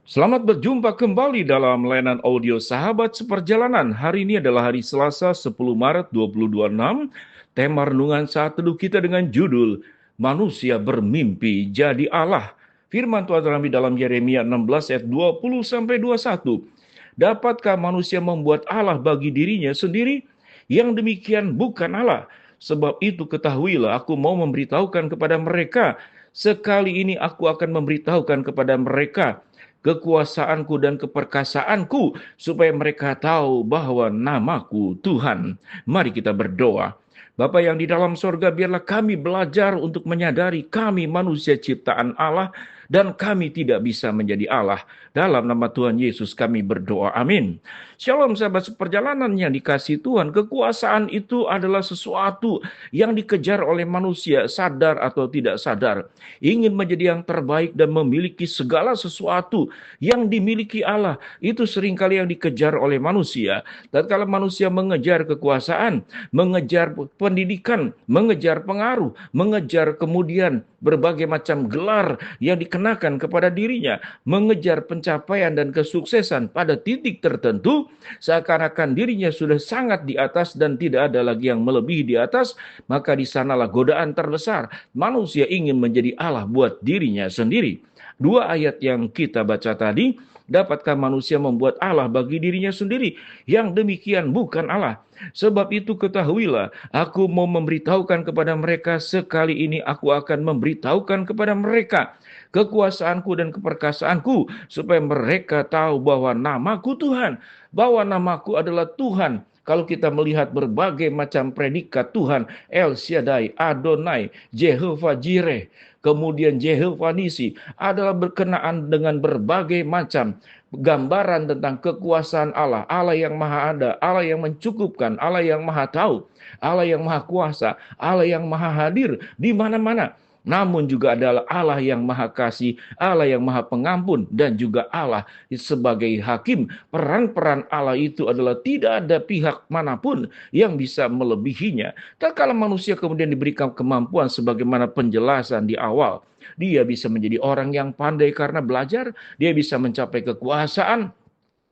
Selamat berjumpa kembali dalam layanan audio Sahabat Seperjalanan. Hari ini adalah hari Selasa 10 Maret 2026. Tema renungan saat teduh kita dengan judul Manusia Bermimpi Jadi Allah. Firman Tuhan terambil dalam Yeremia 16 ayat 20 sampai 21. Dapatkah manusia membuat Allah bagi dirinya sendiri? Yang demikian bukan Allah. Sebab itu ketahuilah, aku mau memberitahukan kepada mereka. Sekali ini aku akan memberitahukan kepada mereka kekuasaanku dan keperkasaanku, supaya mereka tahu bahwa namaku Tuhan. Mari kita berdoa. Bapa yang di dalam sorga, biarlah kami belajar untuk menyadari kami manusia ciptaan Allah dan kami tidak bisa menjadi Allah. Dalam nama Tuhan Yesus kami berdoa. Amin. Shalom sahabat seperjalanan yang dikasihi Tuhan. Kekuasaan itu adalah sesuatu yang dikejar oleh manusia, sadar atau tidak sadar. Ingin menjadi yang terbaik dan memiliki segala sesuatu yang dimiliki Allah. Itu seringkali yang dikejar oleh manusia. Dan kalau manusia mengejar kekuasaan, mengejar pendidikan, mengejar pengaruh, mengejar kemudian berbagai macam gelar yang dikenakan kepada dirinya, mengejar pencapaian dan kesuksesan pada titik tertentu, seakan-akan dirinya sudah sangat di atas dan tidak ada lagi yang melebihi di atas, maka di sanalah godaan terbesar. Manusia ingin menjadi Allah buat dirinya sendiri. Dua ayat yang kita baca tadi, dapatkah manusia membuat Allah bagi dirinya sendiri? Yang demikian bukan Allah. Sebab itu ketahuilah, aku mau memberitahukan kepada mereka, sekali ini aku akan memberitahukan kepada mereka kekuasaanku dan keperkasaanku, supaya mereka tahu bahwa namaku Tuhan, bahwa namaku adalah Tuhan. Kalau kita melihat berbagai macam predikat Tuhan, El Shaddai, Adonai, Jehovah Jireh, kemudian Jehovah Nisi, adalah berkenaan dengan berbagai macam gambaran tentang kekuasaan Allah, Allah yang maha ada, Allah yang mencukupkan, Allah yang maha tahu, Allah yang maha kuasa, Allah yang maha hadir di mana-mana. Namun juga adalah Allah yang maha kasih, Allah yang maha pengampun, dan juga Allah sebagai hakim. Peran-peran Allah itu adalah tidak ada pihak manapun yang bisa melebihinya. Tak kala manusia kemudian diberikan kemampuan sebagaimana penjelasan di awal, dia bisa menjadi orang yang pandai karena belajar, dia bisa mencapai kekuasaan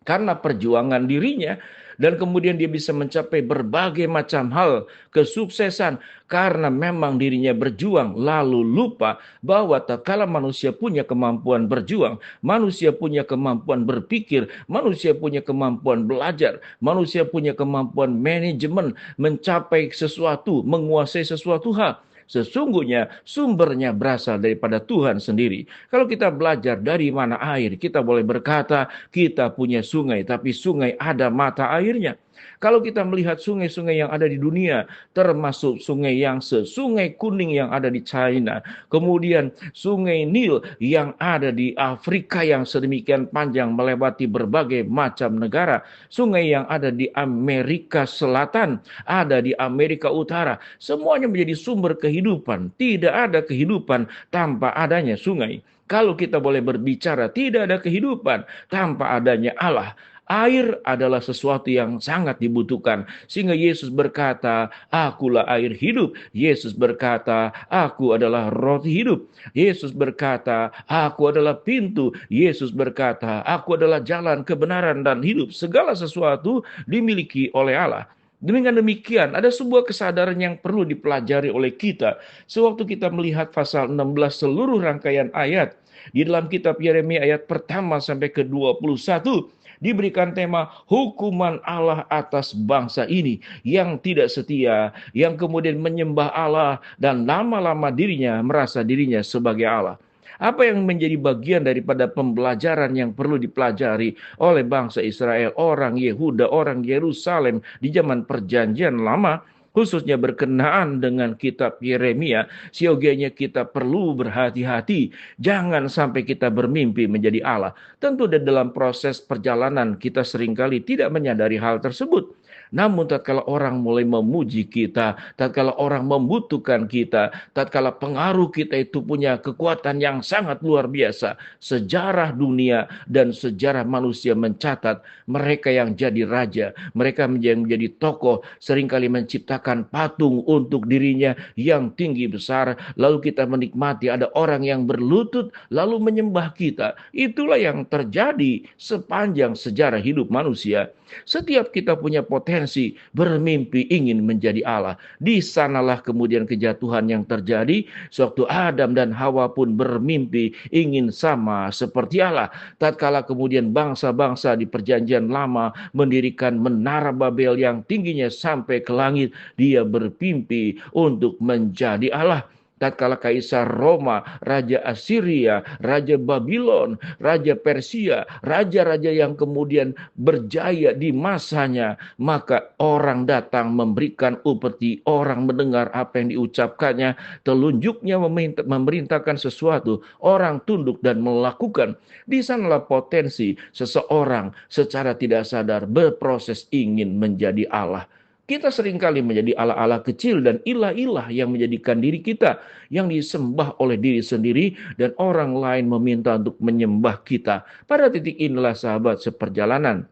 karena perjuangan dirinya, dan kemudian dia bisa mencapai berbagai macam hal kesuksesan karena memang dirinya berjuang, lalu lupa bahwa tatkala manusia punya kemampuan berjuang, manusia punya kemampuan berpikir, manusia punya kemampuan belajar, manusia punya kemampuan manajemen, mencapai sesuatu, menguasai sesuatu hal, sesungguhnya sumbernya berasal daripada Tuhan sendiri. Kalau kita belajar dari mana air, kita boleh berkata kita punya sungai, tapi sungai ada mata airnya. Kalau kita melihat sungai-sungai yang ada di dunia, termasuk sungai Yangtze, sungai kuning yang ada di China, kemudian sungai Nil yang ada di Afrika yang sedemikian panjang melewati berbagai macam negara, sungai yang ada di Amerika Selatan, ada di Amerika Utara, semuanya menjadi sumber kehidupan. Tidak ada kehidupan tanpa adanya sungai. Kalau kita boleh berbicara, tidak ada kehidupan tanpa adanya Allah. Air adalah sesuatu yang sangat dibutuhkan. Sehingga Yesus berkata, akulah air hidup. Yesus berkata, aku adalah roti hidup. Yesus berkata, aku adalah pintu. Yesus berkata, aku adalah jalan kebenaran dan hidup. Segala sesuatu dimiliki oleh Allah. Dengan demikian, ada sebuah kesadaran yang perlu dipelajari oleh kita. Sewaktu kita melihat pasal 16 seluruh rangkaian ayat, di dalam kitab Yeremia ayat pertama sampai ke 21, diberikan tema hukuman Allah atas bangsa ini yang tidak setia, yang kemudian menyembah Allah dan lama-lama dirinya merasa dirinya sebagai Allah. Apa yang menjadi bagian daripada pembelajaran yang perlu dipelajari oleh bangsa Israel, orang Yehuda, orang Yerusalem di zaman perjanjian lama, khususnya berkenaan dengan kitab Yeremia, siogianya kita perlu berhati-hati. Jangan sampai kita bermimpi menjadi Allah. Tentu di dalam proses perjalanan kita seringkali tidak menyadari hal tersebut. Namun tatkala orang mulai memuji kita, tatkala orang membutuhkan kita, tatkala pengaruh kita itu punya kekuatan yang sangat luar biasa, sejarah dunia dan sejarah manusia mencatat mereka yang jadi raja, mereka yang menjadi tokoh, seringkali menciptakan patung untuk dirinya yang tinggi besar, lalu kita menikmati ada orang yang berlutut lalu menyembah kita. Itulah yang terjadi sepanjang sejarah hidup manusia. Setiap kita punya potensi bermimpi ingin menjadi Allah. Di sanalah kemudian kejatuhan yang terjadi sewaktu Adam dan Hawa pun bermimpi ingin sama seperti Allah. Tatkala kemudian bangsa-bangsa di perjanjian lama mendirikan menara Babel yang tingginya sampai ke langit, dia bermimpi untuk menjadi Allah. Tatkala Kaisar Roma, Raja Assyria, Raja Babylon, Raja Persia, raja-raja yang kemudian berjaya di masanya, maka orang datang memberikan upeti, orang mendengar apa yang diucapkannya, telunjuknya memerintahkan sesuatu, orang tunduk dan melakukan. Di sanalah potensi seseorang secara tidak sadar berproses ingin menjadi Allah. Kita seringkali menjadi Allah-Allah kecil dan ilah-ilah yang menjadikan diri kita yang disembah oleh diri sendiri dan orang lain meminta untuk menyembah kita. Pada titik inilah sahabat seperjalanan.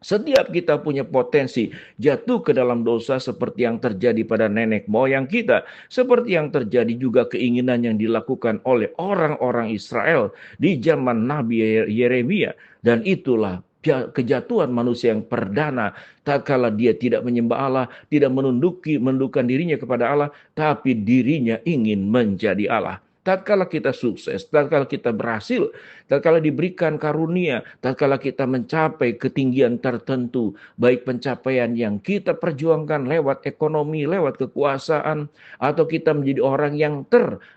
Setiap kita punya potensi jatuh ke dalam dosa seperti yang terjadi pada nenek moyang kita. Seperti yang terjadi juga keinginan yang dilakukan oleh orang-orang Israel di zaman Nabi Yeremia. Dan itulah kejatuhan manusia yang perdana tatkala dia tidak menyembah Allah, tidak menundukkan dirinya kepada Allah, tapi dirinya ingin menjadi Allah. Tatkala kita sukses, tatkala kita berhasil, tatkala diberikan karunia, tatkala kita mencapai ketinggian tertentu, baik pencapaian yang kita perjuangkan lewat ekonomi, lewat kekuasaan, atau kita menjadi orang yang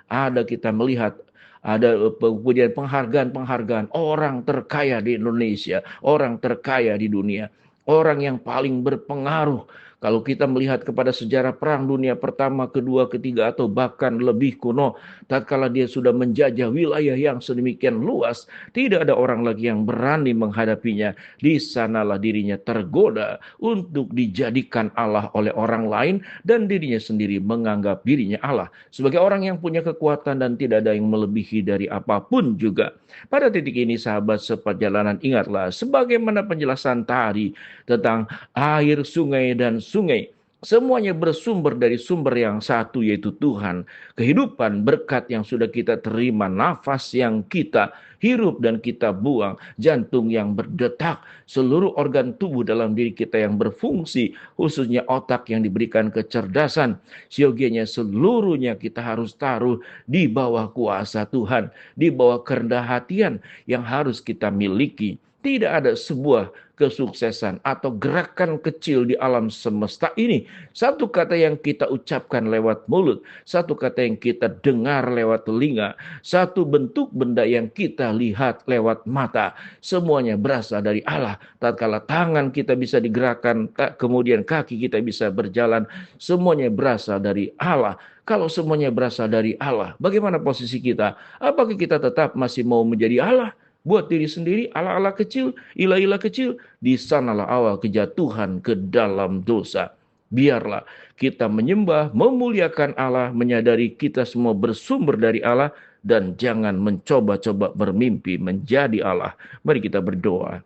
ada kita melihat ada kemudian penghargaan-penghargaan orang terkaya di Indonesia, orang terkaya di dunia, orang yang paling berpengaruh. Kalau kita melihat kepada sejarah Perang Dunia Pertama, Kedua, Ketiga, atau bahkan lebih kuno, tatkala dia sudah menjajah wilayah yang sedemikian luas, tidak ada orang lagi yang berani menghadapinya. Di sanalah dirinya tergoda untuk dijadikan Allah oleh orang lain dan dirinya sendiri menganggap dirinya Allah. Sebagai orang yang punya kekuatan dan tidak ada yang melebihi dari apapun juga. Pada titik ini sahabat seperjalanan ingatlah sebagaimana penjelasan tadi tentang air, sungai, dan sungai. Semuanya bersumber dari sumber yang satu yaitu Tuhan. Kehidupan berkat yang sudah kita terima, nafas yang kita hirup dan kita buang, jantung yang berdetak, seluruh organ tubuh dalam diri kita yang berfungsi, khususnya otak yang diberikan kecerdasan, siogianya seluruhnya kita harus taruh di bawah kuasa Tuhan, di bawah kerendahan hatian yang harus kita miliki. Tidak ada sebuah kesuksesan atau gerakan kecil di alam semesta ini. Satu kata yang kita ucapkan lewat mulut, satu kata yang kita dengar lewat telinga, satu bentuk benda yang kita lihat lewat mata. Semuanya berasal dari Allah. Tatkala tangan kita bisa digerakkan, kemudian kaki kita bisa berjalan, semuanya berasal dari Allah. Kalau semuanya berasal dari Allah, bagaimana posisi kita? Apakah kita tetap masih mau menjadi Allah? Buat diri sendiri, ala-ala kecil, ilah-ilah kecil, di sanalah awal kejatuhan ke dalam dosa. Biarlah kita menyembah, memuliakan Allah, menyadari kita semua bersumber dari Allah, dan jangan mencoba-coba bermimpi menjadi Allah. Mari kita berdoa.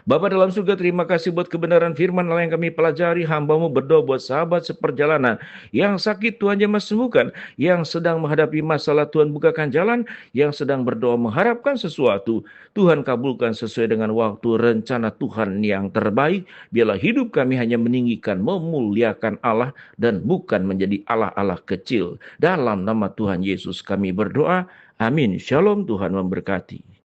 Bapa dalam surga, terima kasih buat kebenaran firman Allah yang kami pelajari. Hamba-Mu berdoa buat sahabat seperjalanan yang sakit, Tuhan jamah sembuhkan, yang sedang menghadapi masalah, Tuhan bukakan jalan, yang sedang berdoa mengharapkan sesuatu, Tuhan kabulkan sesuai dengan waktu rencana Tuhan yang terbaik. Biarlah hidup kami hanya meninggikan, memuliakan Allah dan bukan menjadi Allah-Allah kecil. Dalam nama Tuhan Yesus kami berdoa. Amin. Shalom, Tuhan memberkati.